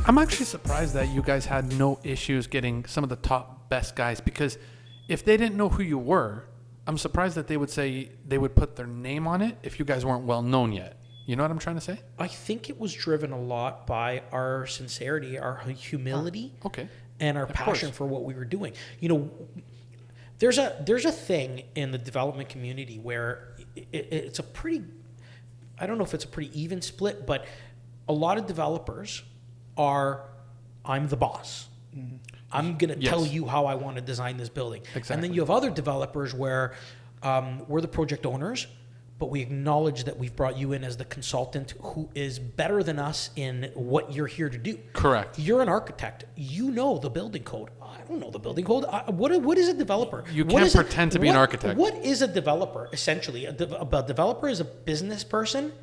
I'm actually surprised that you guys had no issues getting some of the top best guys, because if they didn't know who you were, I'm surprised that they would put their name on it if you guys weren't well known yet. You know what I'm trying to say? I think it was driven a lot by our sincerity, our humility, and our passion for what we were doing. You know, there's a thing in the development community where it's a pretty, I don't know if it's a pretty even split, but a lot of developers are, I'm the boss. Mm-hmm. I'm going to tell you how I want to design this building. Exactly. And then you have other developers where we're the project owners, but we acknowledge that we've brought you in as the consultant who is better than us in what you're here to do. Correct. You're an architect. You know the building code. I don't know the building code. What is a developer? You can't pretend to be an architect. What is a developer, essentially? A developer is a business person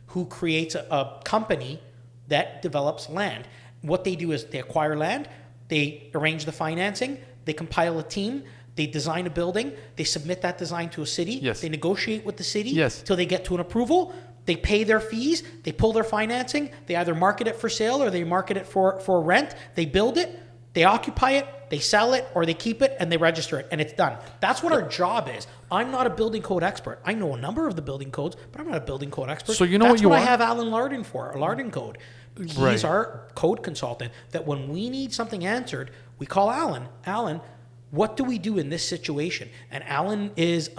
who creates a company that develops land. What they do is they acquire land, they arrange the financing, they compile a team, they design a building, they submit that design to a city, they negotiate with the city till they get to an approval, they pay their fees, they pull their financing, they either market it for sale or they market it for rent, they build it, they occupy it, they sell it, or they keep it and they register it, and it's done. That's what our job is. I'm not a building code expert. I know a number of the building codes, but I'm not a building code expert. So you know That's what I have Alan Lardin for, Lardin Code. He's our code consultant, that when we need something answered, we call Alan. Alan, what do we do in this situation? And Alan is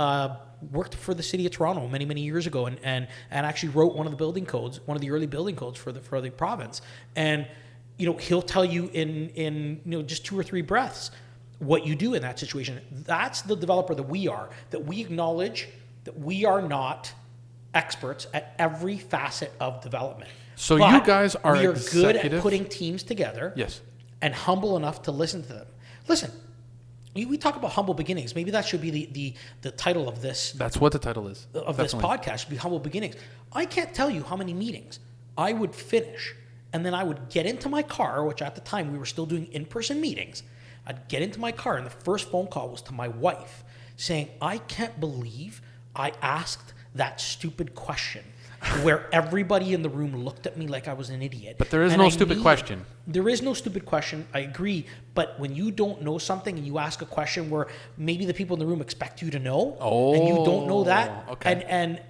worked for the city of Toronto many, many years ago, and actually wrote one of the building codes, one of the early building codes for the province. And you know, he'll tell you in just 2 or 3 breaths what you do in that situation. That's the developer that we are. That we acknowledge that we are not experts at every facet of development. So you guys are good at putting teams together. Yes. And humble enough to listen to them. Listen, we talk about humble beginnings. Maybe that should be the title of this. That's what the title is. Of this podcast should be humble beginnings. I can't tell you how many meetings I would finish, and then I would get into my car, which at the time we were still doing in-person meetings. I'd get into my car, and the first phone call was to my wife saying, I can't believe I asked that stupid question where everybody in the room looked at me like I was an idiot. But there is no stupid question. There is no stupid question. I agree. But when you don't know something and you ask a question where maybe the people in the room expect you to know, and you don't know that,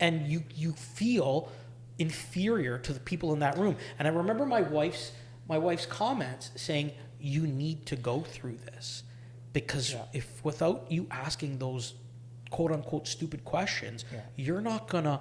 and you feel inferior to the people in that room. And I remember my wife's comments saying, you need to go through this, because if without you asking those quote unquote stupid questions, you're not gonna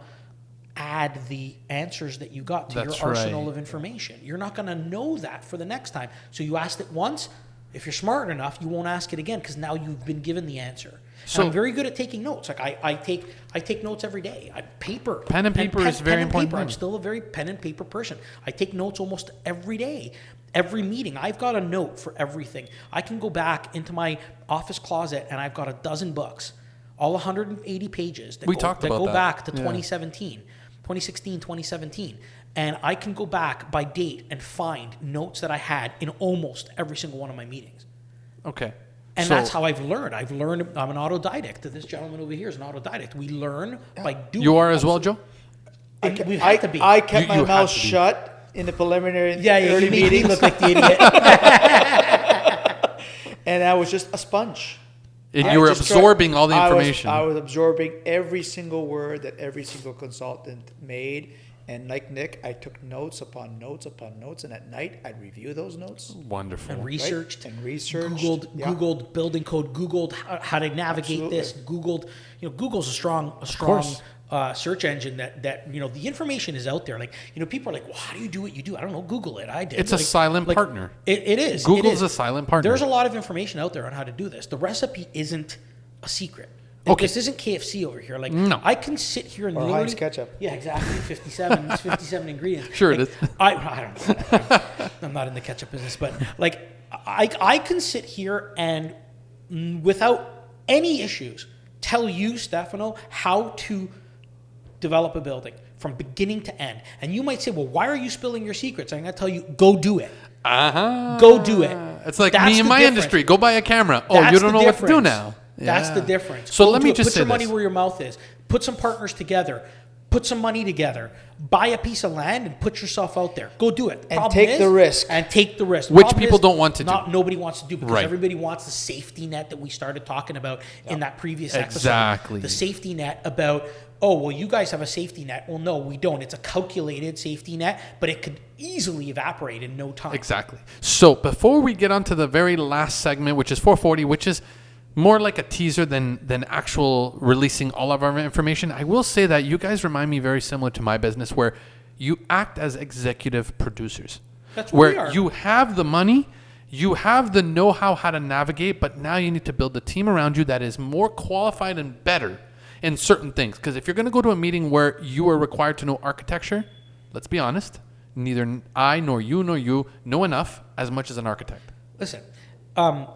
add the answers that you got to your arsenal of information. You're not going to know that for the next time. So you asked it once. If you're smart enough, you won't ask it again, because now you've been given the answer. So I'm very good at taking notes. Like I take notes every day. Pen and paper is very important. I'm still a very pen and paper person. I take notes almost every day. Every meeting, I've got a note for everything. I can go back into my office closet and I've got a dozen books, all 180 pages that go back to 2017. 2016, 2017. And I can go back by date and find notes that I had in almost every single one of my meetings. Okay. And that's how I've learned. I'm an autodidact. This gentleman over here is an autodidact. We learn by doing. You are as well, Joe? We've had to be. I kept my mouth shut in the preliminary early meetings. You look like the idiot. And I was just a sponge. And you were absorbing all the information. I was absorbing every single word that every single consultant made. And like Nick, I took notes upon notes upon notes. And at night, I'd review those notes. Wonderful. And researched. Right? And researched. Googled building code. Googled how to navigate this. Googled. Google's a strong search engine that the information is out there. Like, people are like, well, how do you do what you do? I don't know. Google it. I did. It's a silent partner. It is. Google's a silent partner. There's a lot of information out there on how to do this. The recipe isn't a secret. This isn't KFC over here. Like, no. I can sit here and Heinz ketchup. Yeah, exactly. 57 ingredients. Sure it is. I don't know. I'm not in the ketchup business, but like, I can sit here and without any issues tell you, Stefano, how to develop a building from beginning to end. And you might say, well, why are you spilling your secrets? I'm going to tell you, go do it. Go do it. It's like me in my industry. Go buy a camera. Oh, you don't know what to do now. That's the difference. So let me just put say your money where your mouth is. Put some partners together. Put some money together. Buy a piece of land and put yourself out there. Go do it. And take the risk. And take the risk. Which people don't want to do. Nobody wants to do because Right. everybody wants the safety net that we started talking about in that previous episode. Exactly. The safety net about, oh, well, you guys have a safety net. Well, no, we don't. It's a calculated safety net, but it could easily evaporate in no time. Exactly. So before we get on to the very last segment, which is 440, which is more like a teaser than actual releasing all of our information, I will say that you guys remind me very similar to my business where you act as executive producers. That's what where we are. you have the money, you have the know-how how to navigate, but now you need to build a team around you that is more qualified and better in certain things. Because if you're going to go to a meeting where you are required to know architecture, let's be honest, neither I nor you know enough as much as an architect. Listen,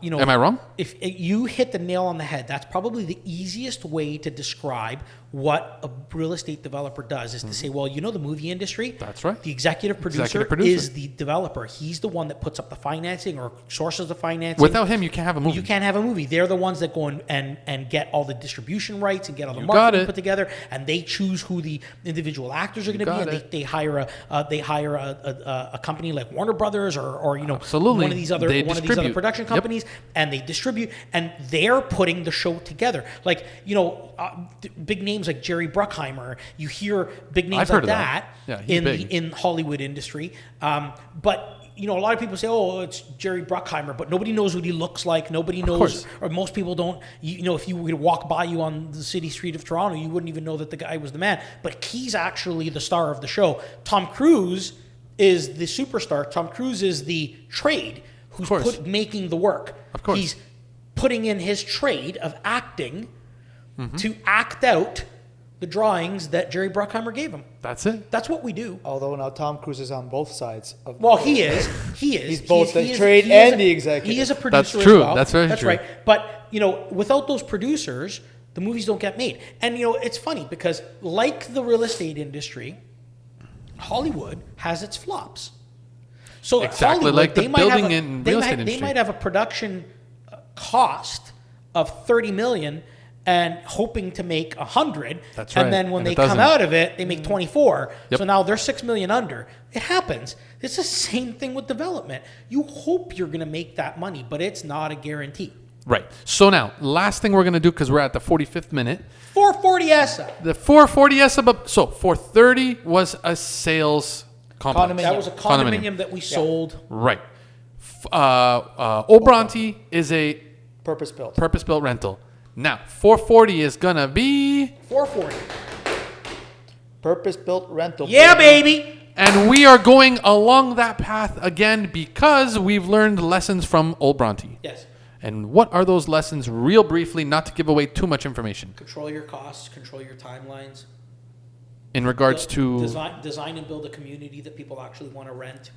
you know, Am I wrong? If you hit the nail on the head, that's probably the easiest way to describe what a real estate developer does is to say, well, you know, the movie industry. That's right. The executive producer is the developer. He's the one that puts up the financing or sources the financing. Without him, you can't have a movie. You can't have a movie. They're the ones that go and get all the distribution rights and get all the You marketing got it. put together, and they choose who the individual actors are going to be. got And it. they hire a company like Warner Brothers or you know Absolutely. one of these other They one of these other distribute. production Yep. companies, and they distribute, and they're putting the show together. Like, you know, big names like Jerry Bruckheimer. You hear big names I've heard like of that. that, Yeah, he's in big. in Hollywood industry. But you know, a lot of people say, "Oh, it's Jerry Bruckheimer," but nobody knows what he looks like. Nobody knows, course. or most people don't. You know, if you were to walk by you on the city street of Toronto, you wouldn't even know that the guy was the man. But he's actually the star of the show. Tom Cruise is the superstar. Tom Cruise is the trade who's course. making the work. Of course. He's putting in his trade of acting Mm-hmm. to act out the drawings that Jerry Bruckheimer gave him. That's it. That's what we do. Although now Tom Cruise is on both sides of. Well, he is. He's both the trade and the executive. He is a producer. That's true. As well. That's very true. right. But you know, without those producers, the movies don't get made. And you know, it's funny because like the real estate industry, Hollywood has its flops. So Exactly Hollywood, like the they might have building a- and they real might- estate They industry. might have a production cost of $30 million and hoping to make 100. That's and right. then when And they it come doesn't. out of it, they make 24. Yep. So now they're $6 million under. It happens. It's the same thing with development. You hope you're going to make that money, but it's not a guarantee. Right. So now, last thing we're going to do, because we're at the 45th minute, 440 ESSA. the 440 so 430 was a sales complex. Condominium. That was a condominium that we sold. Right. Old Bronte is a Purpose built. purpose-built rental. Now, 440 is going to be... 440. Purpose built rental. Yeah, building. baby. And we are going along that path again because we've learned lessons from Old Bronte. Yes. And what are those lessons, real briefly, not to give away too much information, Control your costs. Control your timelines. in regards to... Design and build a community that people actually want to rent.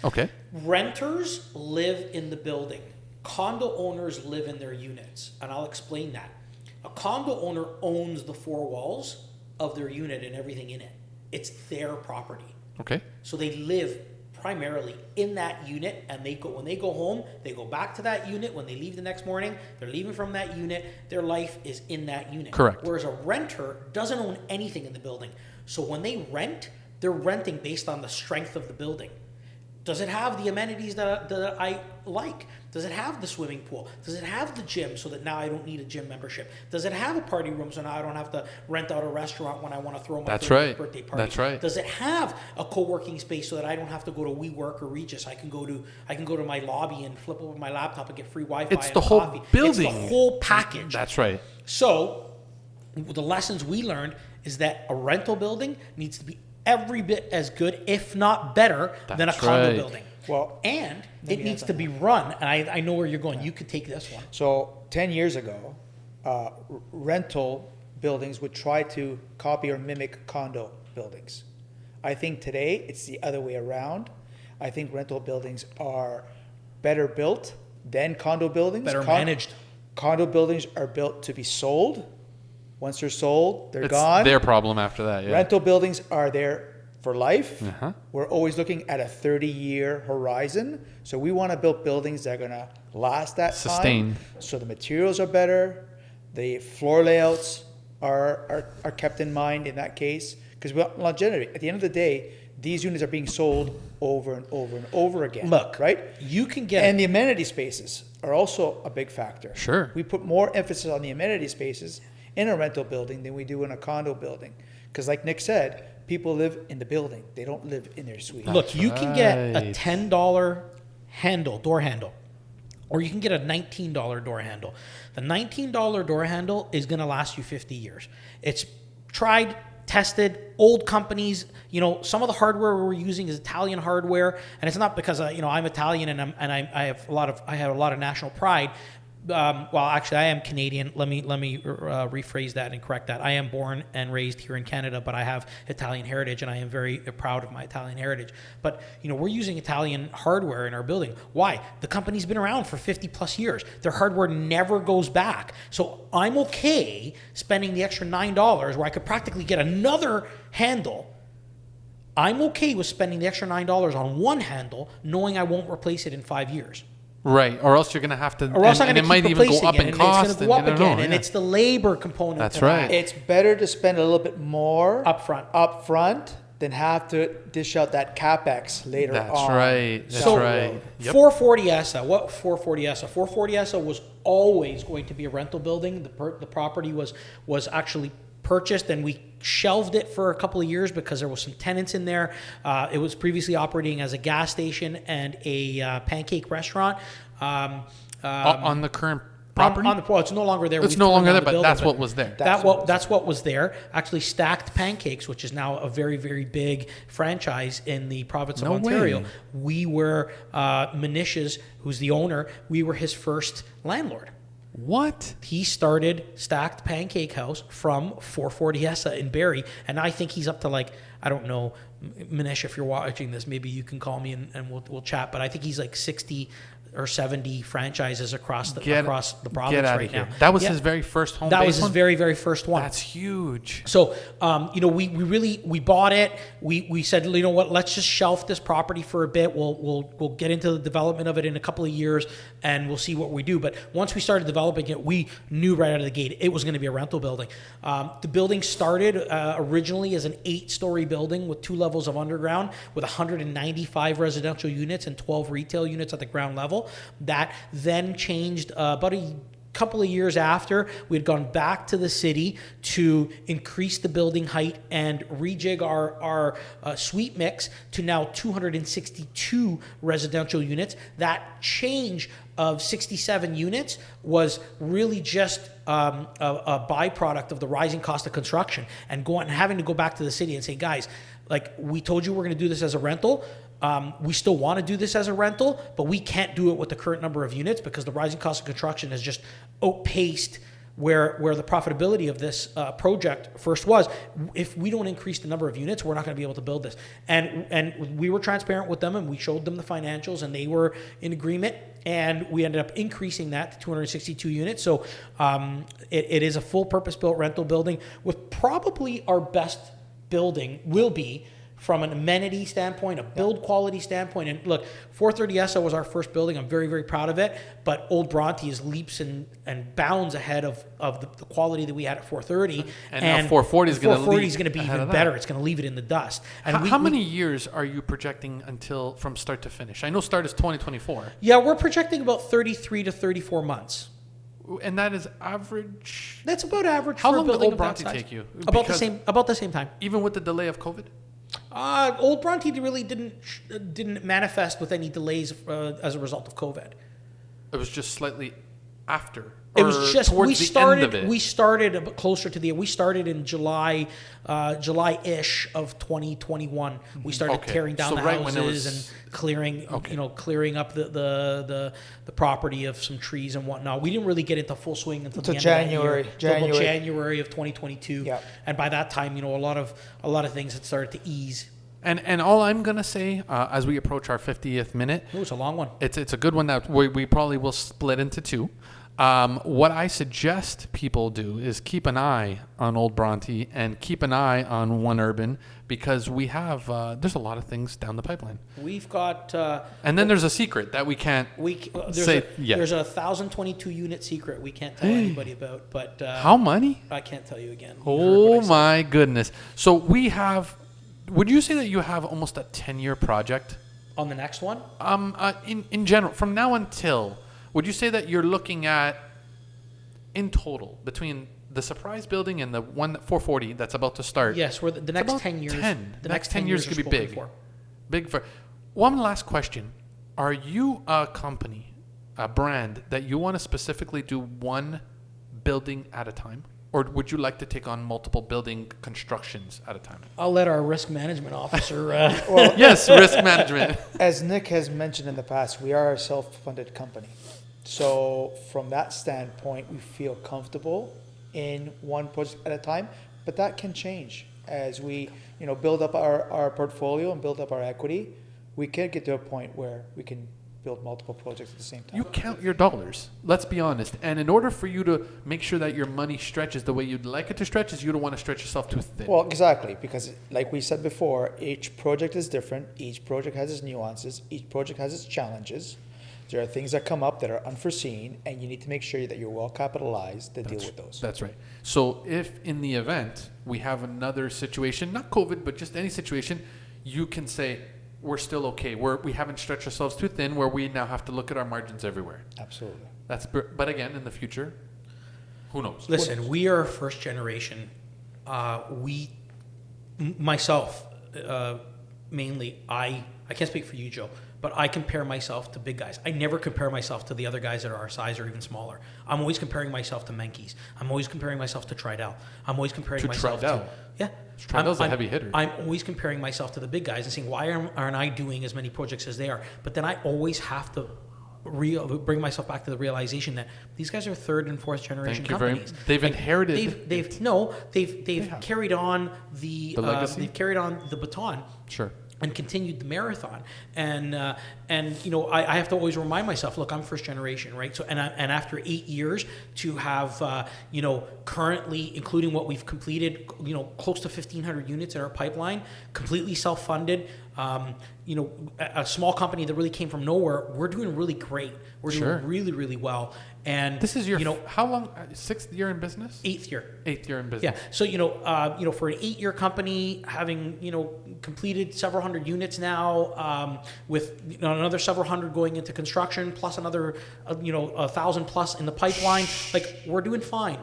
Okay. Renters live in the building. Condo owners live in their units, and I'll explain that. A condo owner owns the four walls of their unit and everything in it. It's their property. Okay. So they live primarily in that unit, and when they go home, they go back to that unit. When they leave the next morning, they're leaving from that unit. Their life is in that unit. Correct. Whereas a renter doesn't own anything in the building. So when they rent, they're renting based on the strength of the building. Does it have the amenities that I like? Does it have the swimming pool? Does it have the gym so that now I don't need a gym membership? Does it have a party room so now I don't have to rent out a restaurant when I want to throw my That's 30th right. birthday party? That's right. Does it have a co-working space so that I don't have to go to WeWork or Regis? I can go to my lobby and flip over my laptop and get free Wi-Fi. It's and the whole coffee. building. It's the whole package. That's right. So the lessons we learned is that a rental building needs to be every bit as good, if not better, than a That's condo right. building. Well, And it me needs add to be run. And I know where you're going. You could take this one. So 10 years ago, rental buildings would try to copy or mimic condo buildings. I think today it's the other way around. I think rental buildings are better built than condo buildings. Better managed. Condo buildings are built to be sold. Once they're sold, they're It's gone. their problem after that, yeah. Rental buildings are there for life. Uh-huh. We're always looking at a 30-year horizon. So we want to build buildings that are going to last that Sustain. time. So the materials are better. The floor layouts are kept in mind in that case. because we want longevity. At the end of the day, these units are being sold over and over and over again. Look, right? You can get and the amenity spaces are also a big factor. Sure. We put more emphasis on the amenity spaces in a rental building than we do in a condo building, because like Nick said, people live in the building. They don't live in their suite. Look, you can get a $10 door handle, or you can get a $19 door handle. The $19 door handle is going to last you 50 years. It's tried, tested, old companies. You know, some of the hardware we're using is Italian hardware, and it's not because I'm Italian and I have a lot of national pride. Well, actually, I am Canadian. Let me rephrase that and correct that. I am born and raised here in Canada, but I have Italian heritage, and I am very proud of my Italian heritage. But we're using Italian hardware in our building. Why? The company's been around for 50 plus years. Their hardware never goes back. So I'm okay spending the extra $9 where I could practically get another handle. I'm okay with spending the extra $9 on one handle, knowing I won't replace it in 5 years. Right, or else you're going to have to, or else and it might even go up in cost. It's going to go up again, and it's the labor component. That's right. It's better to spend a little bit more upfront than have to dish out that capex later on. That's right. That's so, right. Yep. 440 ESSA. What 440 ESSA? 440 ESSA was always going to be a rental building. The property was actually purchased, and we shelved it for a couple of years because there was some tenants in there. It was previously operating as a gas station and a pancake restaurant. On the current property? It's no longer there. It's no longer there, but that's what was there. That's what was there. Actually, Stacked Pancakes, which is now a very, very big franchise in the province of Ontario. Way. We were Manish's, who's the owner. We were his first landlord. What? He started Stacked Pancake House from 440 ESSA in Barrie, and I think he's up to I don't know, Manish, if you're watching this, maybe you can call me and we'll chat, but I think he's 60 or 70 franchises across the province right now. That was his very first home base. That was his very, very first one. That's huge. So, we bought it. We said, you know what, let's just shelf this property for a bit. We'll get into the development of it in a couple of years, and we'll see what we do. But once we started developing it, we knew right out of the gate it was going to be a rental building. The building started originally as an 8-story building with 2 levels of underground, with 195 residential units and 12 retail units at the ground level. That then changed about a couple of years after. We had gone back to the city to increase the building height and rejig our suite mix to now 262 residential units. That change of 67 units was really just a byproduct of the rising cost of construction and having to go back to the city and say, guys, we told you we're going to do this as a rental. We still want to do this as a rental, but we can't do it with the current number of units because the rising cost of construction has just outpaced where the profitability of this project first was. If we don't increase the number of units, we're not going to be able to build this. And we were transparent with them, and we showed them the financials, and they were in agreement. And we ended up increasing that to 262 units. So it is a full purpose-built rental building with probably our best building will be from an amenity standpoint, a build quality standpoint. And look, 430 ESSA was our first building. I'm very, very proud of it. But Old Bronte is leaps and bounds ahead of the quality that we had at 430. And now 440 is going to be even better. It's going to leave it in the dust. And how many years are you projecting from start to finish? I know start is 2024. Yeah, we're projecting about 33 to 34 months. And that is average? That's about average. How for long a did building Old of Bronte that size. take you? About the same time. Even with the delay of COVID? Old Bronte really didn't manifest with any delays as a result of COVID. It was just slightly after. It was just we started a bit closer to we stared in July-ish of 2021. We started tearing down the houses and clearing up the property of some trees and whatnot. We didn't really get into full swing until the end January. of that year, January of 2022. Yeah. And by that time, a lot of things had started to ease. And all I'm gonna say as we approach our 50th minute, it's a long one. It's a good one that we probably will split into 2. What I suggest people do is keep an eye on Old Bronte and keep an eye on One Urban, because we have there's a lot of things down the pipeline. We've got and then there's a secret that we can't say yet. There's a 1,022 unit secret we can't tell anybody about. But how many? I can't tell you again. Oh my goodness! So we have. Would you say that you have almost a 10-year project? On the next one? In general, from now until, would you say that you're looking at, in total, between the surprise building and the one 440 that's about to start? Yes, we're the next 10 years. The next 10 years could be big. Big for. One last question: are you a company, a brand that you want to specifically do one building at a time? Or would you like to take on multiple building constructions at a time? I'll let our risk management officer. Well, yes, risk management. As Nick has mentioned in the past, we are a self-funded company. So from that standpoint, we feel comfortable in one project at a time, but that can change as we, build up our portfolio and build up our equity. We can get to a point where we can build multiple projects at the same time. You count your dollars, let's be honest. And in order for you to make sure that your money stretches the way you'd like it to stretch, is you don't want to stretch yourself too thin. Well, exactly, because like we said before, each project is different. Each project has its nuances. Each project has its challenges. There are things that come up that are unforeseen, and you need to make sure that you're well capitalized to deal with those. That's right. So if in the event we have another situation, not COVID, but just any situation, you can say, we're still okay. We haven't stretched ourselves too thin where we now have to look at our margins everywhere. Absolutely. But again, in the future, who knows? Listen, we are first generation. Myself, mainly, I can't speak for you, Joe, but I compare myself to big guys. I never compare myself to the other guys that are our size or even smaller. I'm always comparing myself to Menkes. I'm always comparing myself to Tridel. I'm always comparing myself to... Yeah. Tridel's a heavy hitter. I'm always comparing myself to the big guys and saying, why aren't I doing as many projects as they are? But then I always have to bring myself back to the realization that these guys are third and fourth generation companies. They've inherited. They've carried on the legacy? they've carried on the baton. Sure. And continued the marathon, and I have to always remind myself, look, I'm first generation, right? So and after 8 years to have currently, including what we've completed, close to 1,500 units in our pipeline, completely self-funded. A small company that really came from nowhere. We're doing really great. We're doing really, really well. And this is your how long? 6th year in business? 8th year. 8th year in business. Yeah. So for an 8-year company, having completed several hundred units now, with another several hundred going into construction, plus another 1,000 plus in the pipeline, like we're doing fine.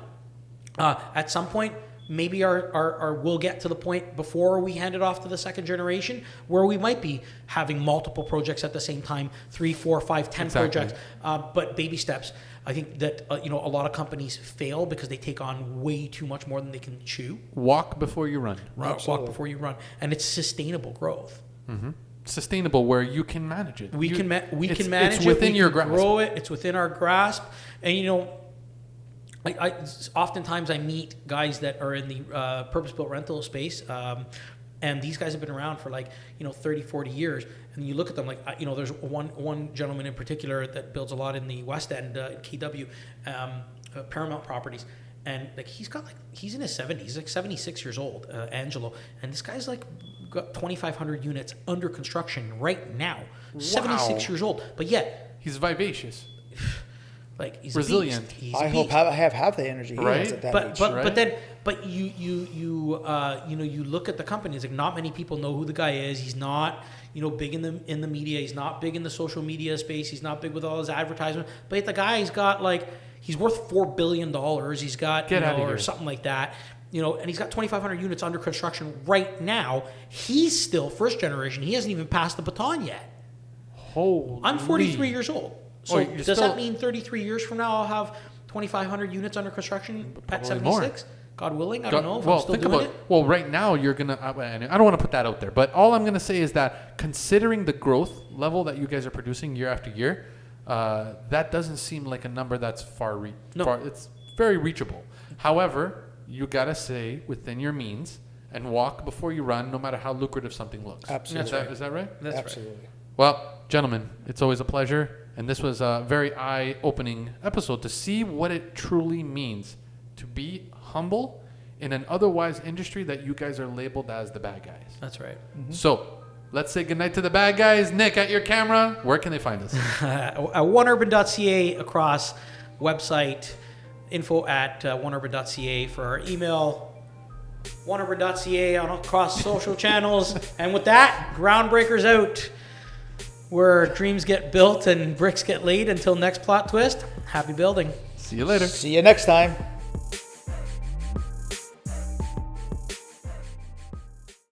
At some point, maybe we'll get to the point before we hand it off to the second generation where we might be having multiple projects at the same time, 3, 4, 5, 10 projects, but baby steps. I think that a lot of companies fail because they take on way too much more than they can chew. Walk before you run. Walk before you run, and it's sustainable growth. Mm-hmm. Sustainable, where you can manage it. We can manage it. It's within your grasp. Grow it. It's within our grasp, and I oftentimes I meet guys that are in the purpose-built rental space, and these guys have been around for 30, 40 years. And you look at them there's one gentleman in particular that builds a lot in the West End, KW, Paramount Properties. And he's in his 70s, he's 76 years old, Angelo. And this guy's got 2,500 units under construction right now. Wow. 76 years old. But yet... He's vivacious. He's resilient. A beast. He's I hope I have half the energy he has at that age. But you look at the company. It's not many people know who the guy is. He's not big in the media. He's not big in the social media space. He's not big with all his advertisement. But yet the guy's got he's worth $4 billion. He's got or something like that. And he's got 2,500 units under construction right now. He's still first generation. He hasn't even passed the baton yet. Holy. I'm 43 years old. So does that mean 33 years from now I'll have 2,500 units under construction at 76? More. God willing, I don't know if I'm still doing it. Well, right now you're going to... I don't want to put that out there, but all I'm going to say is that considering the growth level that you guys are producing year after year, that doesn't seem like a number that's it's very reachable. However, you got to stay within your means and walk before you run, no matter how lucrative something looks. Absolutely. Is that right? That's Absolutely. Right. Well, gentlemen, it's always a pleasure. And this was a very eye-opening episode to see what it truly means to be humble in an otherwise industry that you guys are labeled as the bad guys. That's right. So let's say goodnight to the bad guys. Nick, at your camera, where can they find us? oneurban.ca across website, info at oneurban.ca for our email, oneurban.ca on across social channels. And with that, Groundbreakers out, where dreams get built and bricks get laid. Until next plot twist, happy building. See you later. See you next time.